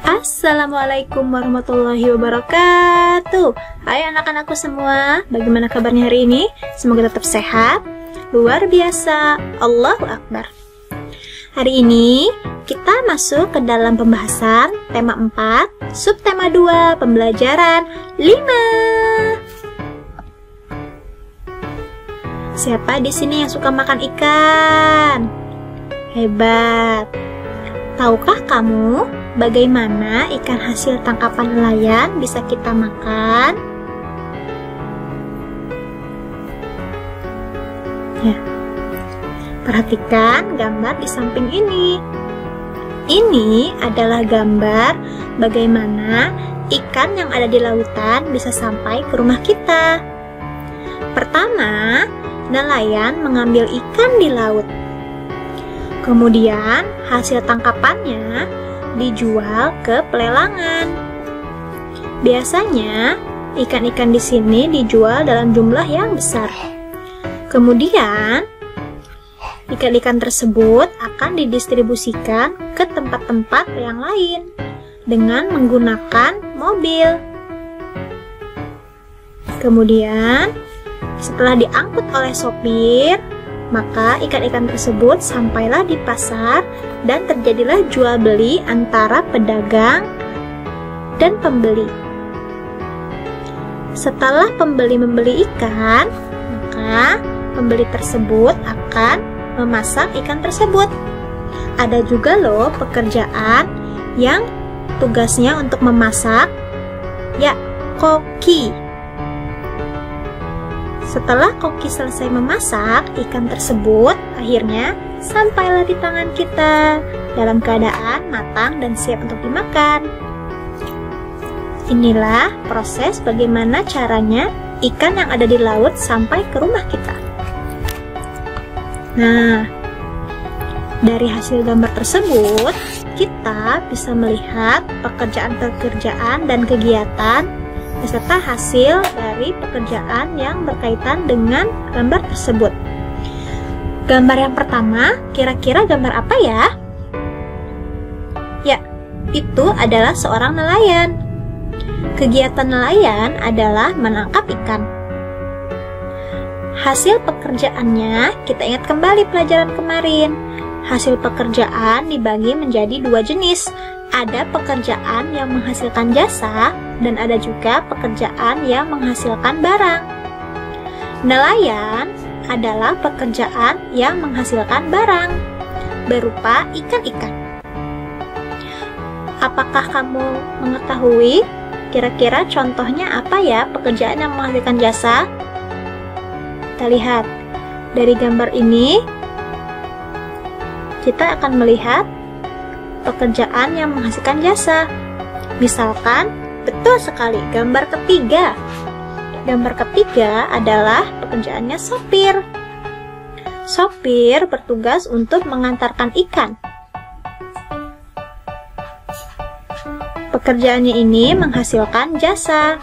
Assalamualaikum warahmatullahi wabarakatuh. Hai anak-anakku semua, bagaimana kabarnya hari ini? Semoga tetap sehat. Luar biasa, Allahu Akbar. Hari ini kita masuk ke dalam pembahasan tema 4, subtema 2, pembelajaran 5. Siapa di sini yang suka makan ikan? Hebat. Tahukah kamu bagaimana ikan hasil tangkapan nelayan bisa kita makan? Ya. Perhatikan gambar di samping ini. Ini adalah gambar bagaimana ikan yang ada di lautan bisa sampai ke rumah kita. Pertama, nelayan mengambil ikan di laut. Kemudian, hasil tangkapannya dijual ke pelelangan. Biasanya, ikan-ikan di sini dijual dalam jumlah yang besar. Kemudian, ikan-ikan tersebut akan didistribusikan ke tempat-tempat yang lain dengan menggunakan mobil. Kemudian, setelah diangkut oleh sopir, maka ikan-ikan tersebut sampailah di pasar dan terjadilah jual beli antara pedagang dan pembeli. Setelah pembeli membeli ikan, maka pembeli tersebut akan memasak ikan tersebut. Ada juga loh pekerjaan yang tugasnya untuk memasak, ya, koki. Setelah koki selesai memasak, ikan tersebut akhirnya sampailah di tangan kita dalam keadaan matang dan siap untuk dimakan. Inilah proses bagaimana caranya ikan yang ada di laut sampai ke rumah kita. Nah, dari hasil gambar tersebut, kita bisa melihat pekerjaan-pekerjaan dan kegiatan beserta hasil dari pekerjaan yang berkaitan dengan gambar tersebut. Gambar yang pertama, kira-kira gambar apa ya? Ya, itu adalah seorang nelayan. Kegiatan nelayan adalah menangkap ikan. Hasil pekerjaannya, kita ingat kembali pelajaran kemarin. Hasil pekerjaan dibagi menjadi dua jenis. Ada pekerjaan yang menghasilkan jasa dan ada juga pekerjaan yang menghasilkan barang. Nelayan adalah pekerjaan yang menghasilkan barang berupa ikan-ikan. Apakah kamu mengetahui kira-kira contohnya apa ya pekerjaan yang menghasilkan jasa? Kita lihat dari gambar ini, kita akan melihat pekerjaan yang menghasilkan jasa. Misalkan, betul sekali, gambar ketiga. Gambar ketiga adalah pekerjaannya sopir. Sopir bertugas untuk mengantarkan ikan. Pekerjaannya ini menghasilkan jasa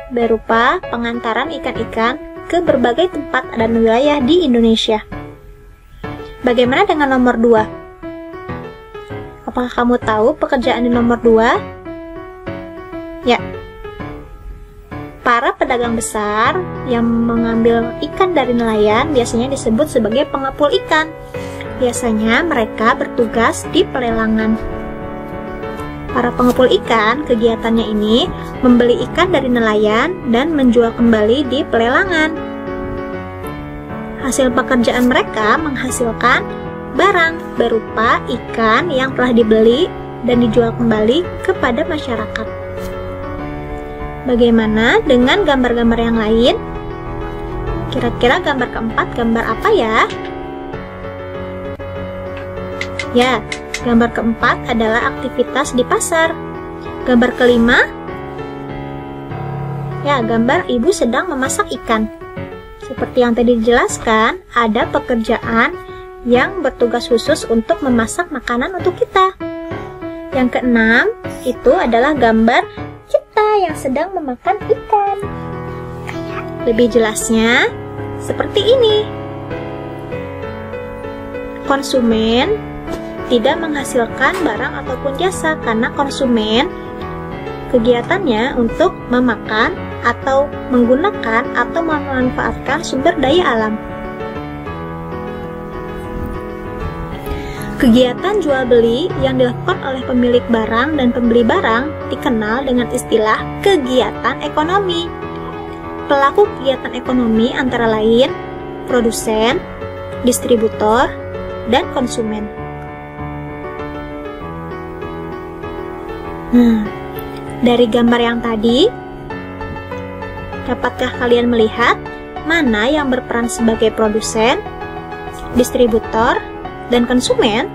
berupa pengantaran ikan-ikan ke berbagai tempat dan wilayah di Indonesia. Bagaimana dengan nomor 2? Apakah kamu tahu pekerjaan di nomor 2? Ya, para pedagang besar yang mengambil ikan dari nelayan biasanya disebut sebagai pengepul ikan. Biasanya mereka bertugas di pelelangan. Para pengepul ikan, kegiatannya ini membeli ikan dari nelayan dan menjual kembali di pelelangan. Hasil pekerjaan mereka menghasilkan barang berupa ikan yang telah dibeli dan dijual kembali kepada masyarakat. Bagaimana dengan gambar-gambar yang lain? Kira-kira gambar keempat gambar apa ya? Ya, gambar keempat adalah aktivitas di pasar. Gambar kelima, ya, gambar ibu sedang memasak ikan. Seperti yang tadi dijelaskan, ada pekerjaan yang bertugas khusus untuk memasak makanan untuk kita. Yang keenam, itu adalah gambar kita yang sedang memakan ikan. Lebih jelasnya, seperti ini. Konsumen tidak menghasilkan barang ataupun jasa, karena konsumen kegiatannya untuk memakan atau menggunakan atau memanfaatkan sumber daya alam. Kegiatan jual beli yang dilakukan oleh pemilik barang dan pembeli barang dikenal dengan istilah kegiatan ekonomi. Pelaku kegiatan ekonomi antara lain produsen, distributor, dan konsumen. Dari gambar yang tadi, dapatkah kalian melihat mana yang berperan sebagai produsen, distributor, dan konsumen?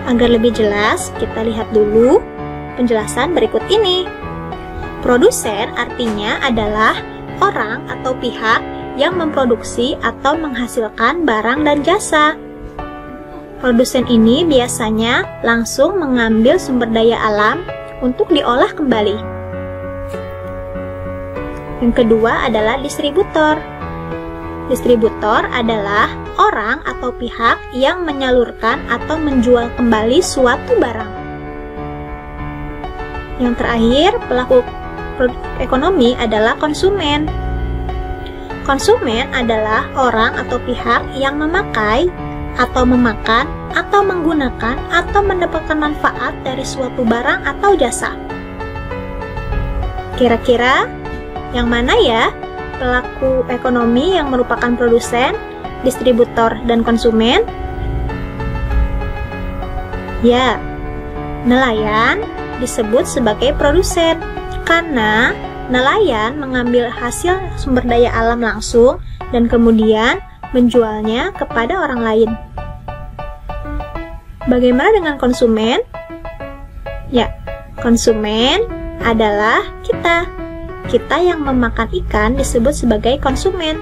Agar lebih jelas, kita lihat dulu penjelasan berikut ini. Produsen artinya adalah orang atau pihak yang memproduksi atau menghasilkan barang dan jasa. Produsen ini biasanya langsung mengambil sumber daya alam untuk diolah kembali. Yang kedua adalah distributor. Distributor adalah orang atau pihak yang menyalurkan atau menjual kembali suatu barang. Yang terakhir, pelaku ekonomi adalah konsumen. Konsumen adalah orang atau pihak yang memakai atau memakan atau menggunakan atau mendapatkan manfaat dari suatu barang atau jasa. Kira-kira yang mana ya pelaku ekonomi yang merupakan produsen, distributor, dan konsumen? Ya, nelayan disebut sebagai produsen karena nelayan mengambil hasil sumber daya alam langsung dan kemudian menjualnya kepada orang lain. Bagaimana dengan konsumen? Ya, konsumen adalah kita. Kita yang memakan ikan disebut sebagai konsumen.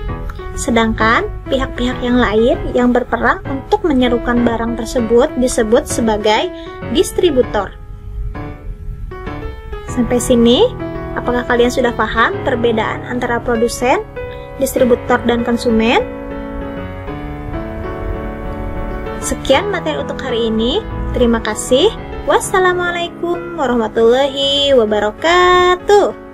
Sedangkan pihak-pihak yang lain yang berperan untuk menyerukan barang tersebut disebut sebagai distributor. Sampai sini, apakah kalian sudah paham perbedaan antara produsen, distributor, dan konsumen? Sekian materi untuk hari ini. Terima kasih. Wassalamualaikum warahmatullahi wabarakatuh.